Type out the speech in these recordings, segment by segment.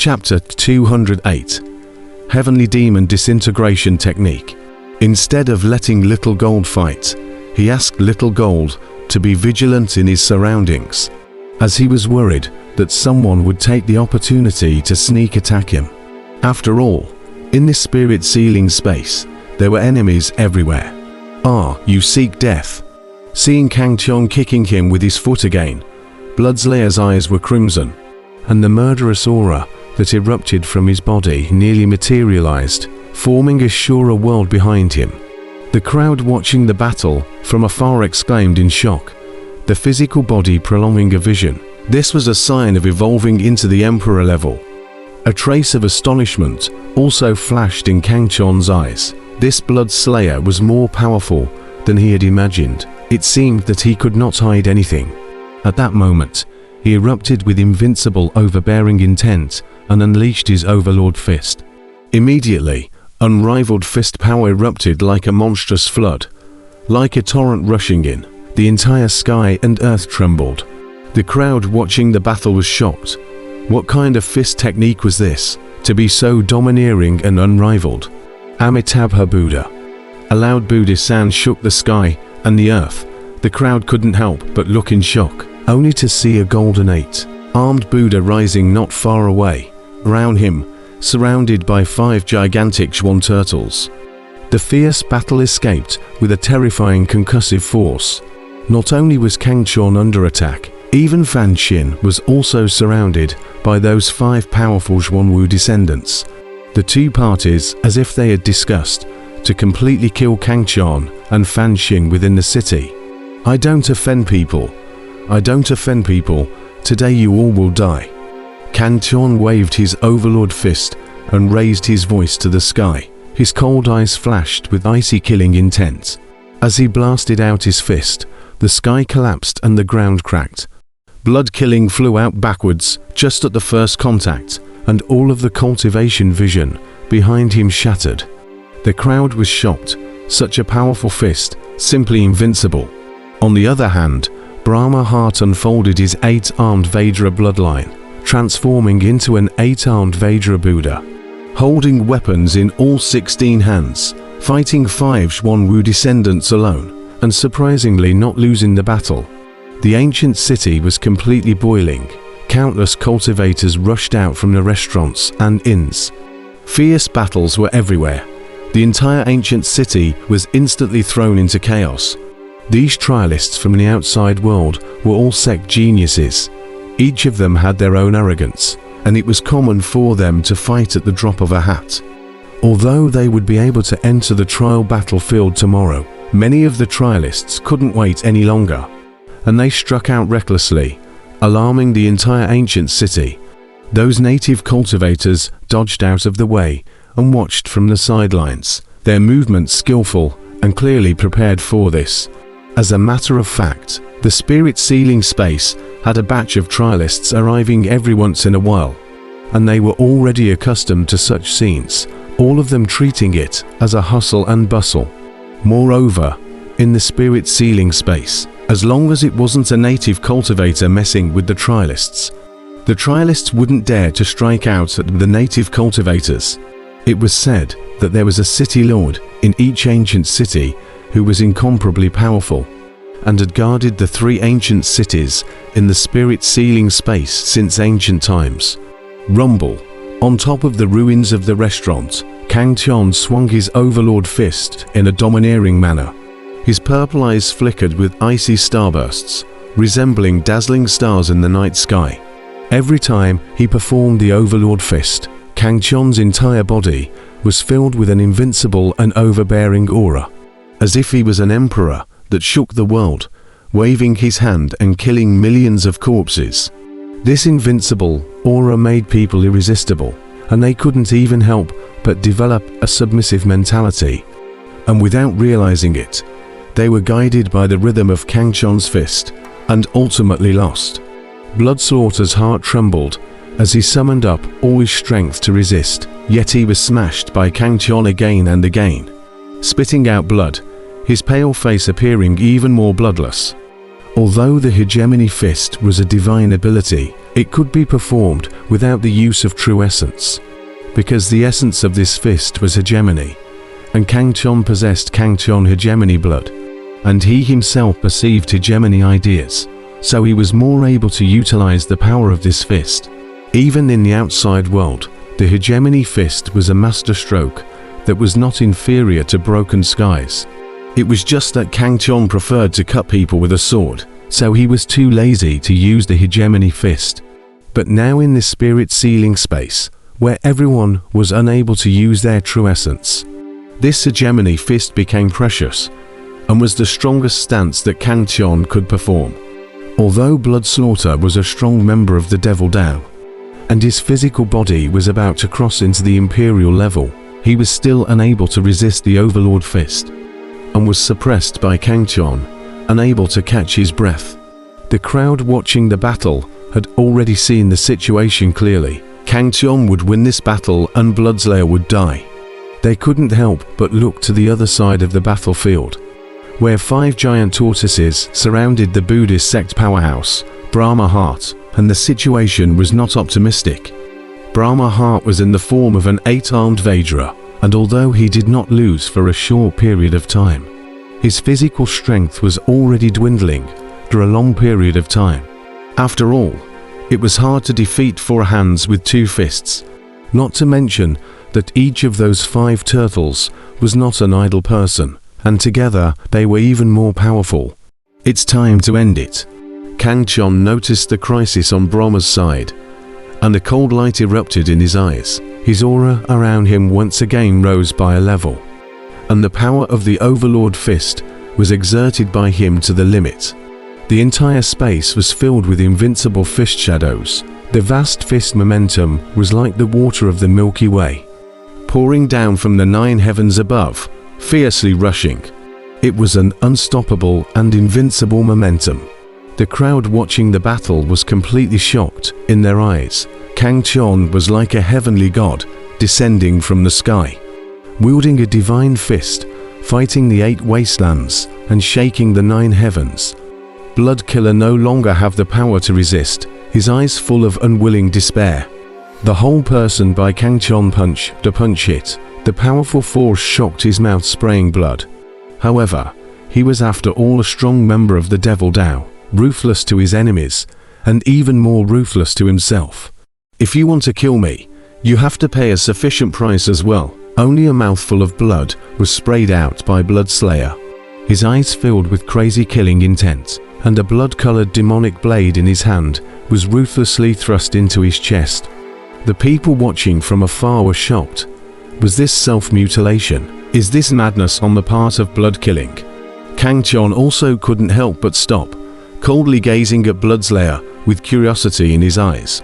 Chapter 208. Heavenly Demon Disintegration Technique. Instead of letting Little Gold fight, he asked Little Gold to be vigilant in his surroundings, as he was worried that someone would take the opportunity to sneak attack him. After all, in this spirit-sealing space, there were enemies everywhere. You seek death. Seeing Kang Tian kicking him with his foot again, Bloodslayer's eyes were crimson, and the murderous aura that erupted from his body nearly materialized, forming a surer world behind him. The crowd watching the battle from afar exclaimed in shock, the physical body prolonging a vision. This was a sign of evolving into the Emperor level. A trace of astonishment also flashed in Kang Tian's eyes. This Bloodslayer was more powerful than he had imagined. It seemed that he could not hide anything. At that moment, he erupted with invincible, overbearing intent and unleashed his Overlord Fist. Immediately, unrivaled fist power erupted like a monstrous flood. Like a torrent rushing in, the entire sky and earth trembled. The crowd watching the battle was shocked. What kind of fist technique was this, to be so domineering and unrivaled? Amitabha Buddha. A loud Buddhist sound shook the sky and the earth. The crowd couldn't help but look in shock, only to see a golden 8-armed Buddha rising not far away. Around him, surrounded by 5 gigantic swan turtles. The fierce battle escaped with a terrifying concussive force. Not only was Kang Tian under attack, even Fan Xin was also surrounded by those 5 powerful Xuanwu descendants. The two parties, as if they had discussed, to completely kill Kang Tian and Fan Xin within the city. I don't offend people. I don't offend people. Today you all will die. Kang Tian waved his Overlord Fist and raised his voice to the sky. His cold eyes flashed with icy killing intent. As he blasted out his fist, the sky collapsed and the ground cracked. Blood killing flew out backwards just at the first contact, and all of the cultivation vision behind him shattered. The crowd was shocked. Such a powerful fist, simply invincible. On the other hand, Brahma Heart unfolded his 8-armed Vajra bloodline, transforming into an 8-armed Vajra Buddha, holding weapons in all 16 hands, fighting 5 Xuanwu descendants alone, and surprisingly not losing the battle. The ancient city was completely boiling. Countless cultivators rushed out from the restaurants and inns. Fierce battles were everywhere. The entire ancient city was instantly thrown into chaos. These trialists from the outside world were all sect geniuses. Each of them had their own arrogance, and it was common for them to fight at the drop of a hat. Although they would be able to enter the trial battlefield tomorrow, many of the trialists couldn't wait any longer, and they struck out recklessly, alarming the entire ancient city. Those native cultivators dodged out of the way and watched from the sidelines, their movements skillful and clearly prepared for this. As a matter of fact, the spirit-sealing space had a batch of trialists arriving every once in a while, and they were already accustomed to such scenes, all of them treating it as a hustle and bustle. Moreover, in the spirit-sealing space, as long as it wasn't a native cultivator messing with the trialists wouldn't dare to strike out at the native cultivators. It was said that there was a city lord in each ancient city who was incomparably powerful, and had guarded the 3 ancient cities in the spirit-sealing space since ancient times. Rumble. On top of the ruins of the restaurant, Kang Tian swung his Overlord Fist in a domineering manner. His purple eyes flickered with icy starbursts, resembling dazzling stars in the night sky. Every time he performed the Overlord Fist, Kang Tian's entire body was filled with an invincible and overbearing aura, as if he was an emperor that shook the world, waving his hand and killing millions of corpses. This invincible aura made people irresistible, and they couldn't even help but develop a submissive mentality. And without realizing it, they were guided by the rhythm of Kang Tian's fist, and ultimately lost. Bloodslaughter's heart trembled as he summoned up all his strength to resist, yet he was smashed by Kang Tian again and again, spitting out blood, his pale face appearing even more bloodless. Although the hegemony fist was a divine ability, It could be performed without the use of true essence, because the essence of this fist was hegemony, and Kangchon possessed Kangchon hegemony blood, and he himself perceived hegemony ideas, so he was more able to utilize the power of this fist. Even in the outside world, the hegemony fist was a masterstroke that was not inferior to broken skies. It was just that Kangchon preferred to cut people with a sword, so he was too lazy to use the hegemony fist. But now in this spirit sealing space, where everyone was unable to use their true essence, this hegemony fist became precious, and was the strongest stance that Kangchon could perform. Although Bloodslaughter was a strong member of the Devil Dao, and his physical body was about to cross into the Imperial level, he was still unable to resist the Overlord Fist, and was suppressed by Kangchon, unable to catch his breath. The crowd watching the battle had already seen the situation clearly. Kangchon would win this battle and Bloodslayer would die. They couldn't help but look to the other side of the battlefield, where 5 giant tortoises surrounded the Buddhist sect powerhouse, Brahma Heart, and the situation was not optimistic. Brahma Heart was in the form of an 8-armed Vajra, and although he did not lose for a short period of time, his physical strength was already dwindling for a long period of time. After all, it was hard to defeat 4 hands with 2 fists, not to mention that each of those 5 turtles was not an idle person, and together they were even more powerful. It's time to end it. Kangchon noticed the crisis on Brahma's side, and a cold light erupted in his eyes. His aura around him once again rose by a level, and the power of the Overlord Fist was exerted by him to the limit. The entire space was filled with invincible fist shadows. The vast fist momentum was like the water of the Milky Way, pouring down from the 9 heavens above, fiercely rushing. It was an unstoppable and invincible momentum. The crowd watching the battle was completely shocked. In their eyes, Kangchon was like a heavenly god descending from the sky, wielding a divine fist, fighting the 8 wastelands and shaking the 9 heavens. Bloodkiller no longer have the power to resist, his eyes full of unwilling despair. The whole person by Kangchon punch, the punch hit. The powerful force shocked his mouth, spraying blood. However, he was after all a strong member of the Devil Dao, ruthless to his enemies, and even more ruthless to himself. If you want to kill me, you have to pay a sufficient price as well. Only a mouthful of blood was sprayed out by Bloodslayer, his eyes filled with crazy killing intent, and a blood-colored demonic blade in his hand was ruthlessly thrust into his chest. The people watching from afar were shocked. Was this self-mutilation? Is this madness on the part of blood killing? Kangchon also couldn't help but stop, coldly gazing at Bloodslayer with curiosity in his eyes.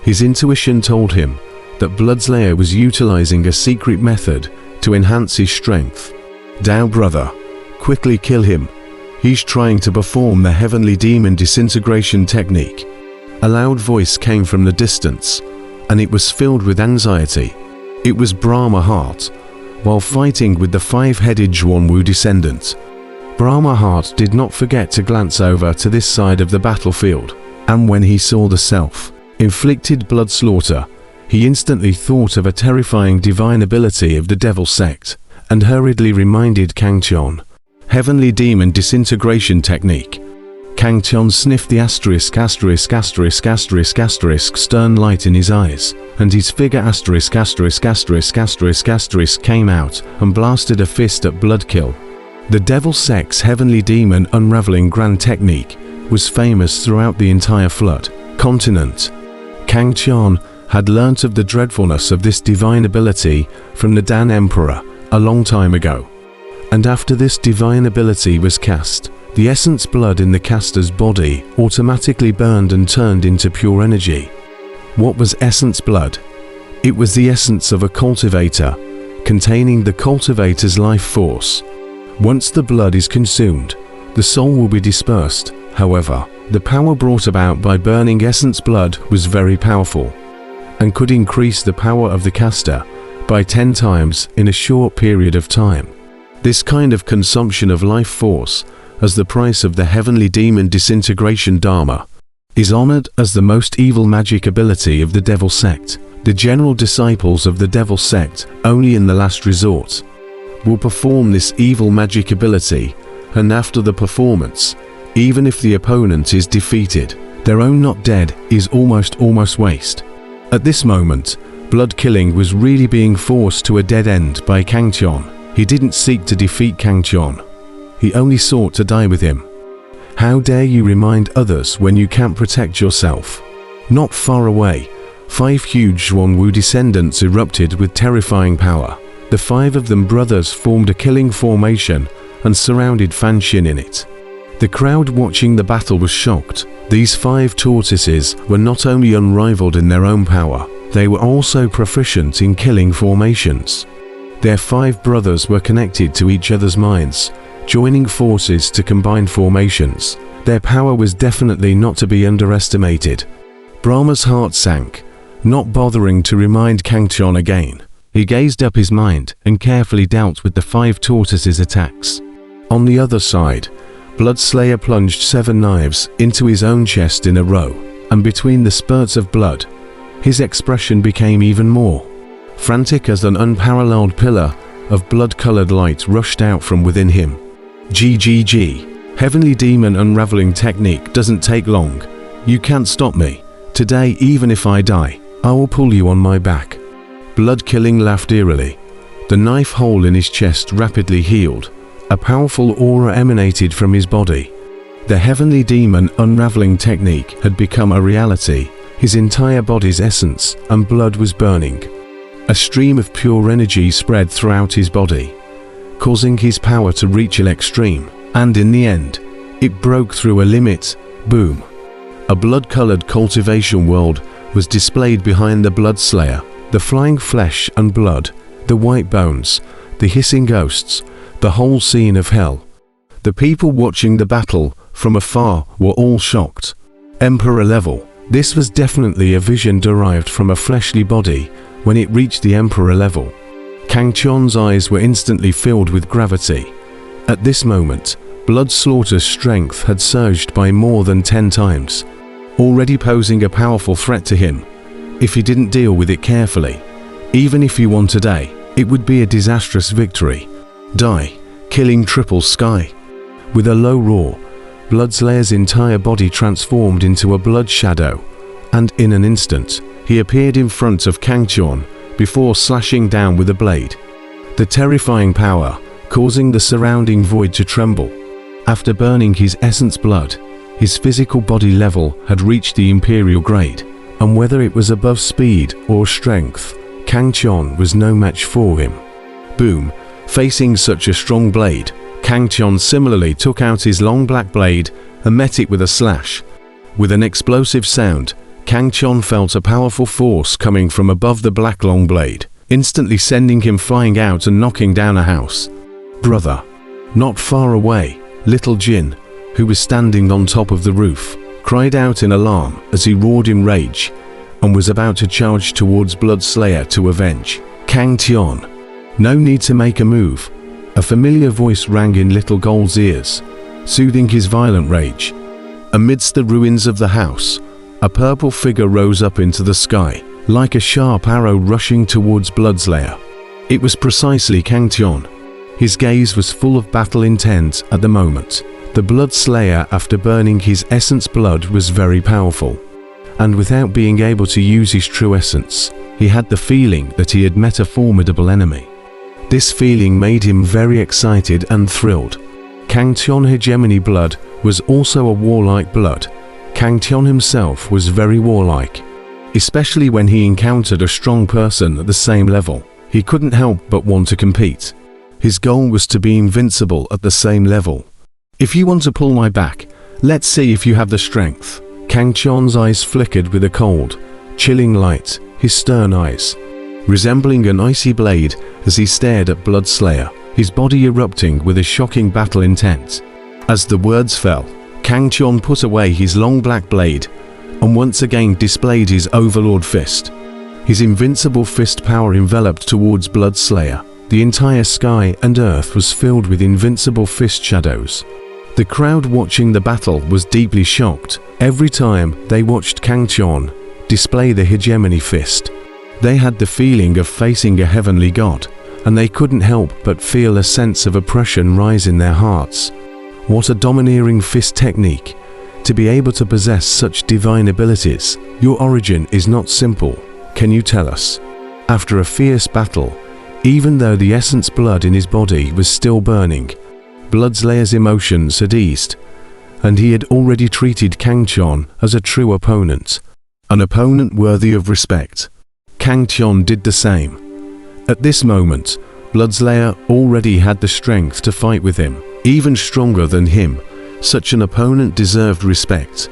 His intuition told him that Bloodslayer was utilizing a secret method to enhance his strength. Dao brother, quickly kill him. He's trying to perform the heavenly demon disintegration technique. A loud voice came from the distance, and it was filled with anxiety. It was Brahma Heart, while fighting with the 5-headed Zhuanwu descendant. Brahma Heart did not forget to glance over to this side of the battlefield, and when he saw the self-inflicted blood slaughter, he instantly thought of a terrifying divine ability of the Devil Sect, and hurriedly reminded Kangchon. Heavenly Demon Disintegration Technique. Kangchon sniffed the ******* stern light in his eyes, and his figure ****** came out and blasted a fist at Bloodkill. The Devil Sect's Heavenly Demon Unraveling Grand Technique was famous throughout the entire Flood continent. Kangchon had learnt of the dreadfulness of this divine ability from the Dan Emperor a long time ago. And after this divine ability was cast, the essence blood in the caster's body automatically burned and turned into pure energy. What was essence blood? It was the essence of a cultivator, containing the cultivator's life force. Once the blood is consumed, the soul will be dispersed. However, the power brought about by burning essence blood was very powerful, and could increase the power of the caster by 10 times in a short period of time. This kind of consumption of life force as the price of the Heavenly Demon Disintegration Dharma is honored as the most evil magic ability of the Devil Sect. The general disciples of the Devil Sect, only in the last resort, will perform this evil magic ability, and after the performance, even if the opponent is defeated, their own not dead is almost waste. At this moment, blood killing was really being forced to a dead end by Kang Tian. He didn't seek to defeat Kang Tian. He only sought to die with him. How dare you remind others when you can't protect yourself? Not far away, 5 huge Xuanwu descendants erupted with terrifying power. The 5 of them brothers formed a killing formation and surrounded Fan Xin in it. The crowd watching the battle was shocked. These 5 tortoises were not only unrivaled in their own power, they were also proficient in killing formations. Their 5 brothers were connected to each other's minds, joining forces to combine formations. Their power was definitely not to be underestimated. Brahma's heart sank, not bothering to remind Kang Tian again. He gazed up his mind and carefully dealt with the 5 tortoises' attacks. On the other side, Bloodslayer plunged 7 knives into his own chest in a row, and between the spurts of blood, his expression became even more frantic as an unparalleled pillar of blood-colored light rushed out from within him. GGG. Heavenly Demon unraveling technique doesn't take long. You can't stop me. Today, even if I die, I will pull you on my back. Blood Killing laughed eerily. The knife hole in his chest rapidly healed. A powerful aura emanated from his body. The Heavenly Demon unraveling technique had become a reality. His entire body's essence and blood was burning. A stream of pure energy spread throughout his body, causing his power to reach an extreme, and in the end, it broke through a limit. Boom. A blood-colored cultivation world was displayed behind the Bloodslayer. The flying flesh and blood, the white bones, the hissing ghosts, the whole scene of hell. The people watching the battle from afar were all shocked. Emperor level. This was definitely a vision derived from a fleshly body when it reached the Emperor level. Kang Tian's eyes were instantly filled with gravity. At this moment, Bloodslaughter's strength had surged by more than 10 times, already posing a powerful threat to him. If he didn't deal with it carefully, even if he won today, it would be a disastrous victory. Die, killing triple sky. With a low roar, Bloodslayer's entire body transformed into a blood shadow, and in an instant, he appeared in front of Kang Tian before slashing down with a blade. The terrifying power causing the surrounding void to tremble. After burning his essence blood, his physical body level had reached the Imperial grade, and whether it was above speed or strength, Kang Tian was no match for him. Boom. Facing such a strong blade, Kang Tian similarly took out his long black blade and met it with a slash. With an explosive sound, Kang Tian felt a powerful force coming from above the black long blade, instantly sending him flying out and knocking down a house. Brother. Not far away, little Jin, who was standing on top of the roof, cried out in alarm as he roared in rage and was about to charge towards Bloodslayer to avenge Kang Tian. No need to make a move. A familiar voice rang in Little Gold's ears, soothing his violent rage. Amidst the ruins of the house, a purple figure rose up into the sky, like a sharp arrow rushing towards Bloodslayer. It was precisely Kang Tian. His gaze was full of battle intent at the moment. The Bloodslayer, after burning his essence blood, was very powerful, and without being able to use his true essence, he had the feeling that he had met a formidable enemy. This feeling made him very excited and thrilled. Kang Tian hegemony blood was also a warlike blood. Kang Tian himself was very warlike, especially when he encountered a strong person at the same level. He couldn't help but want to compete. His goal was to be invincible at the same level. If you want to pull my back, let's see if you have the strength. Kang Tian's eyes flickered with a cold, chilling light, his stern eyes resembling an icy blade as he stared at Bloodslayer, his body erupting with a shocking battle intent. As the words fell, Kang Tian put away his long black blade and once again displayed his overlord fist. His invincible fist power enveloped towards Bloodslayer. The entire sky and earth was filled with invincible fist shadows. The crowd watching the battle was deeply shocked every time they watched Kang Chon display the hegemony fist. They had the feeling of facing a heavenly god, and they couldn't help but feel a sense of oppression rise in their hearts. What a domineering fist technique! To be able to possess such divine abilities. Your origin is not simple, can you tell us? After a fierce battle, even though the essence blood in his body was still burning, Bloodslayer's emotions had eased, and he had already treated Kang Chon as a true opponent. An opponent worthy of respect. Kang Chon did the same. At this moment, Bloodslayer already had the strength to fight with him, even stronger than him. Such an opponent deserved respect.